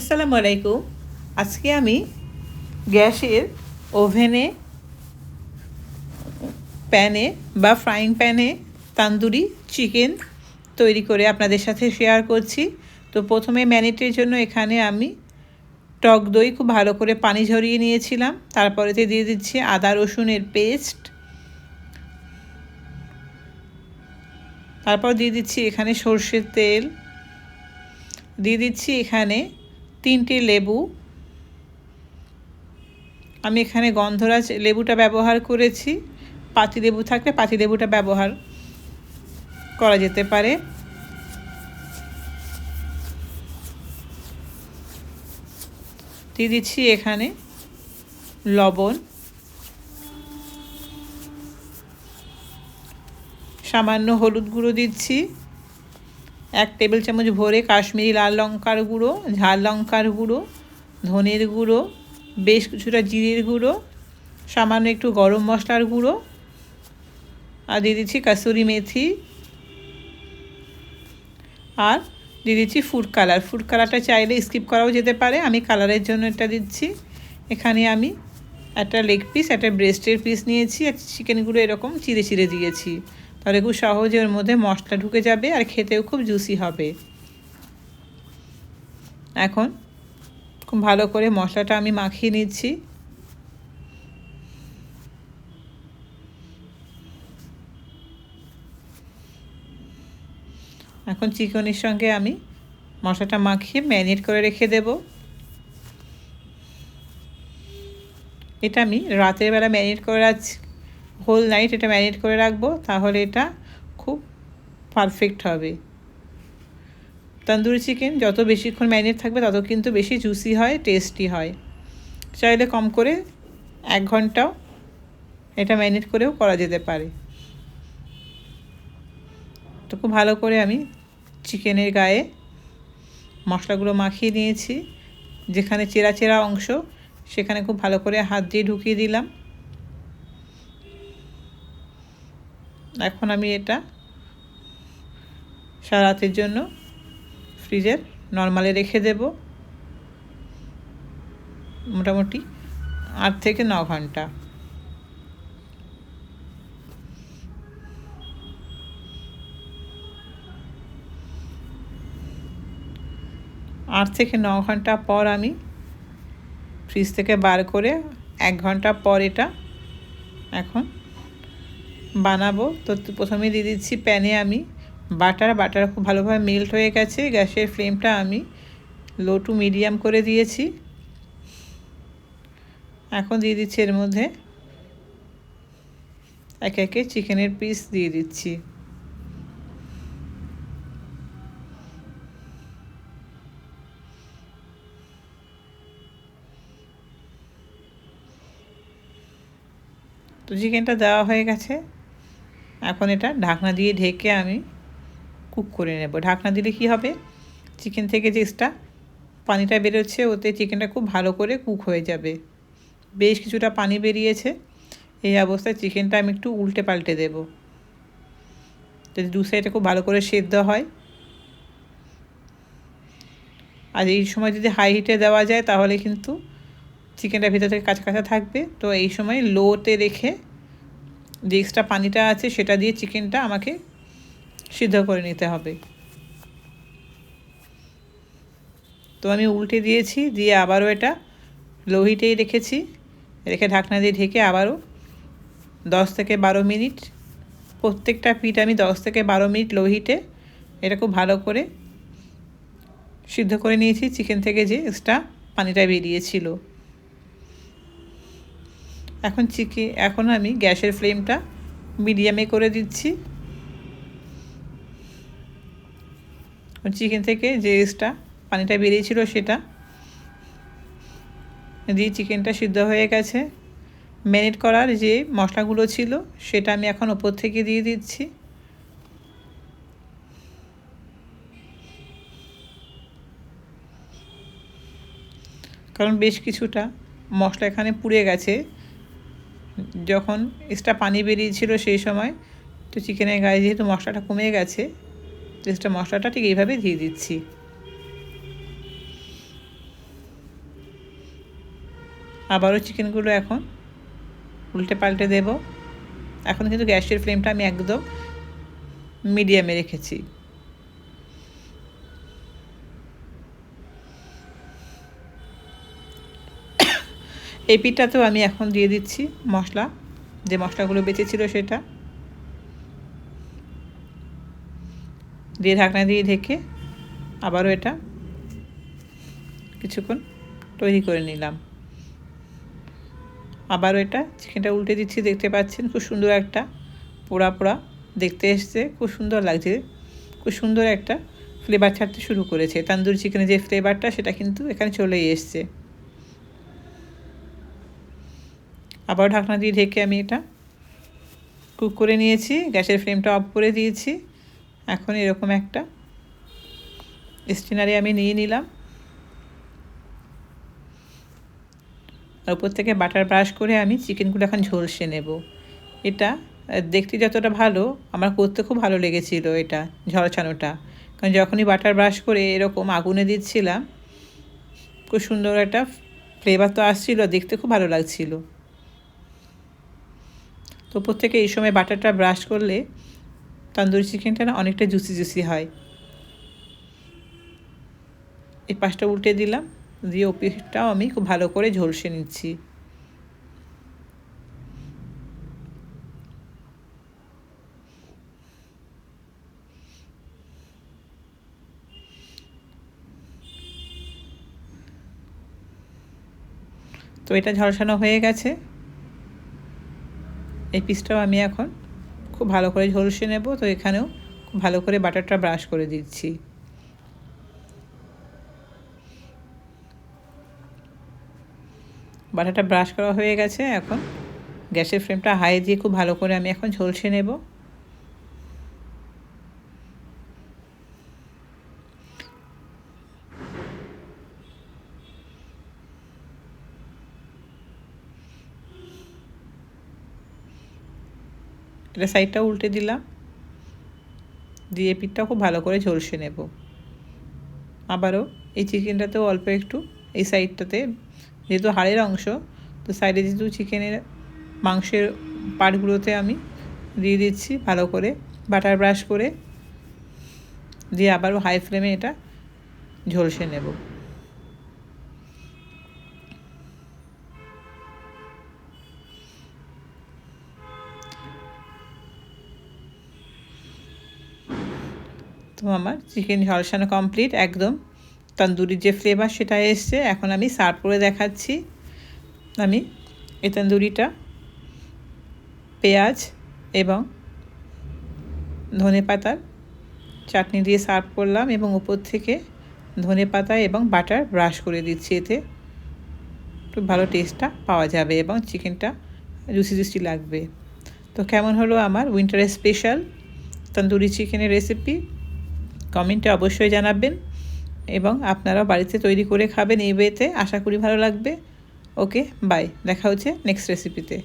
আসসালামু আলাইকুম। আজকে আমি গ্যাসের ওভেনে, প্যানে বা ফ্রাইং প্যানে তান্দুরি চিকেন তৈরি করে আপনাদের সাথে শেয়ার করছি। তো প্রথমে ম্যারিনেটের জন্য এখানে আমি টক দই খুব ভালো করে পানি ঝরিয়ে নিয়েছিলাম। তারপরেতে দিয়ে দিচ্ছি আদা রসুনের পেস্ট। তারপর দিয়ে দিচ্ছি এখানে সর্ষের তেল। দিয়ে দিচ্ছি এখানে 3টে লেবু। আমি এখানে গন্ধরাজ লেবুটা ব্যবহার করেছি। পাতিলেবু থাকলে পাতিলেবুটা ব্যবহার করা যেতে পারে। দিয়ে দিচ্ছি এখানে লবণ, সামান্য হলুদ গুঁড়ো দিচ্ছি, 1 টেবিল চামচ ভরে কাশ্মীরি লাল লঙ্কার গুঁড়ো, ঝাল লঙ্কার গুঁড়ো, ধনের গুঁড়ো, বেশ কিছুটা জিরের গুঁড়ো, সামান্য একটু গরম মশলার গুঁড়ো, আর দিয়ে দিচ্ছি কাসুরি মেথি, আর দিয়ে দিচ্ছি ফুড কালার। ফুড কালারটা চাইলে স্কিপ করাও যেতে পারে, আমি কালারের জন্য এটা দিচ্ছি। এখানে আমি একটা লেগ পিস, একটা ব্রেস্টের পিস নিয়েছি, আর চিকেনগুলো এরকম চিড়ে চিড়ে দিয়েছি। তাহলে খুব সহজে ওর মধ্যে মশলা ঢুকে যাবে আর খেতেও খুব জুসি হবে। এখন খুব ভালো করে মশলাটা আমি মাখিয়ে নিচ্ছি। এখন চিকেনের সঙ্গে আমি মশলাটা মাখিয়ে ম্যারিনেট করে রেখে দেব। এটা আমি রাতের বেলা ম্যারিনেট করে রাখছি, হোল নাইট এটা ম্যারিনেট করে রাখবো, তাহলে এটা খুব পারফেক্ট হবে। তন্দুরি চিকেন যত বেশিক্ষণ ম্যারিনেট থাকবে তত কিন্তু বেশি জুসি হয়, টেস্টি হয়। চাইলে কম করে 1 ঘন্টাও এটা ম্যারিনেট করেও করা যেতে পারে। তো খুব ভালো করে আমি চিকেনের গায়ে মশলাগুলো মাখিয়ে নিয়েছি। যেখানে চেরা চেরা অংশ সেখানে খুব ভালো করে হাত দিয়ে ঢুকিয়ে দিলাম। এখন আমি এটা সারা রাতের জন্য ফ্রিজের নরমালে রেখে দেব, মোটামুটি 8 থেকে 9 ঘন্টা। আট থেকে 9 ঘন্টা পর আমি ফ্রিজ থেকে বার করে 1 ঘন্টা পর এটা এখন বানাবো। তো প্রথমে দিয়ে দিচ্ছি প্যানে আমি বাটার খুব ভালোভাবে মেল্ট হয়ে গেছে। গ্যাসের ফ্লেমটা আমি লো টু মিডিয়াম করে দিয়েছি। এখন দিয়ে দিচ্ছি এর মধ্যে একে একে চিকেনের পিস দিয়ে দিচ্ছি। তো চিকেনটা দেওয়া হয়ে গেছে। এখন এটা ঢাকনা দিয়ে ঢেকে আমি কুক করে নেব। ঢাকনা দিলে কি হবে, চিকেন থেকে যে এক্সট্রা পানিটা বেরোচ্ছে ওতে চিকেনটা খুব ভালো করে কুক হয়ে যাবে। বেশ কিছুটা পানি বেরিয়েছে। এই অবস্থায় চিকেনটা আমি একটু উল্টে পাল্টে দেব, যদি দু সাইডে খুব ভালো করে সেদ্ধ হয়। আর এই সময় যদি হাই হিটে দেওয়া যায় তাহলে কিন্তু চিকেনটা ভিতর থেকে কাঁচা কাঁচা থাকবে। তো এই সময় লোতে রেখে যে এক্সট্রা পানিটা আছে সেটা দিয়ে চিকেনটা আমাকে সিদ্ধ করে নিতে হবে। তো আমি উল্টে দিয়েছি, দিয়ে আবারও এটা লো হিটেই রেখেছি। রেখে ঢাকনা দিয়ে ঢেকে আবারও 10 থেকে 12 মিনিট, প্রত্যেকটা পিঠ আমি 10 থেকে 12 মিনিট লো হিটে এটা খুব ভালো করে সিদ্ধ করে নিয়েছি। চিকেন থেকে যে এক্সট্রা পানিটা বেরিয়েছিল। এখন আমি গ্যাসের ফ্লেমটা মিডিয়ামে করে দিচ্ছি। চিকেন থেকে যে এক্সট্রা পানিটা বেরিয়েছিল সেটা দিয়ে চিকেনটা সিদ্ধ হয়ে গেছে। ম্যারিনেট করার যে মশলাগুলো ছিল সেটা আমি এখন ওপর থেকে দিয়ে দিচ্ছি। কারণ বেশ কিছুটা মশলা এখানে পুড়ে গেছে যখন এক্সট্রা পানি বেরিয়েছিল সেই সময়। তো চিকেনের গায়ে যেহেতু মশলাটা কমে গেছে, এক্সট্রা মশলাটা ঠিক এইভাবে দিয়ে দিচ্ছি। আবারও চিকেনগুলো এখন উল্টে পাল্টে দেব। এখন কিন্তু গ্যাসের ফ্লেমটা আমি একদম মিডিয়ামে রেখেছি। এই পিঠটাতেও আমি এখন দিয়ে দিচ্ছি মশলা, যে মশলাগুলো বেঁচে ছিল সেটা দিয়ে ঢাকনা দিয়ে ঢেকে আবারও এটা কিছুক্ষণ তৈরি করে নিলাম। আবারও এটা চিকেনটা উল্টে দিচ্ছি, দেখতে পাচ্ছেন খুব সুন্দর একটা পোড়া পোড়া দেখতে এসছে, খুব সুন্দর লাগছে, খুব সুন্দর একটা ফ্লেভার ছাড়তে শুরু করেছে। তন্দুরি চিকেনের যে ফ্লেভারটা সেটা কিন্তু এখানে চলেই এসছে। আবার ঢাকনা দিয়ে ঢেকে আমি এটা কুক করে নিয়েছি, গ্যাসের ফ্লেমটা অফ করে দিয়েছি। এখন এরকম একটা স্ট্রেনারে আমি নিয়ে নিলাম, আর উপর থেকে বাটার ব্রাশ করে আমি চিকেনগুলো এখন ঝলসে নেব। এটা দেখতে যতটা ভালো, আমার করতে খুব ভালো লেগেছিল এটা ঝলসানোটা, কারণ যখনই বাটার ব্রাশ করে এরকম আগুনে দিচ্ছিলাম খুব সুন্দর একটা ফ্লেভার তো আসছিল, দেখতে খুব ভালো লাগছিল। তো উপর থেকে এই সময় বাটারটা ব্রাশ করলে তন্দুরি চিকেনটা না অনেকটা জুসি জুসি হয়। এই পাশটা উল্টে দিলাম, দিয়ে ওপিসটাও আমি খুব ভালো করে ঝলসে নিচ্ছি। তো এটা ঝলসানো হয়ে গেছে, এই পিসটাও আমি এখন খুব ভালো করে ঝলসে নেব। তো এখানেও খুব ভালো করে বাটারটা ব্রাশ করে দিচ্ছি। বাটারটা ব্রাশ করা হয়ে গেছে, এখন গ্যাসের ফ্লেমটা হাই দিয়ে খুব ভালো করে আমি এখন ঝলসে নেব। এটা সাইডটা উল্টে দিলাম, দিয়ে পিঠটা খুব ভালো করে ঝলসে নেব। আবারও এই চিকেনটাতেও অল্প একটু এই সাইডটাতে, যেহেতু হাড়ের অংশ, তো সাইডে যেহেতু চিকেনের মাংসের পার্টগুলোতে আমি দিয়ে দিচ্ছি ভালো করে বাটার ব্রাশ করে, দিয়ে আবারও হাই ফ্লেমে এটা ঝলসে নেব। তো আমার চিকেন ঝলসানো কমপ্লিট, একদম তন্দুরির যে ফ্লেভার সেটা এসছে। এখন আমি সার্ভ করে দেখাচ্ছি। আমি এই তন্দুরিটা পেঁয়াজ এবং ধনেপাতার চাটনি দিয়ে সার্ভ করলাম, এবং উপর থেকে ধনেপাতা এবং বাটার ব্রাশ করে দিচ্ছি, এতে একটু ভালো টেস্টটা পাওয়া যাবে এবং চিকেনটা জুসি জুসি লাগবে। তো কেমন হলো আমার উইন্টারের স্পেশাল তন্দুরি চিকেনের রেসিপি, কমেন্টে অবশ্যই জানাবেন, এবং আপনারাও বাড়িতে তৈরি করে খাবেন এই ওয়েতে। আশা করি ভালো লাগবে। ওকে, বাই, দেখা হচ্ছে নেক্সট রেসিপিতে।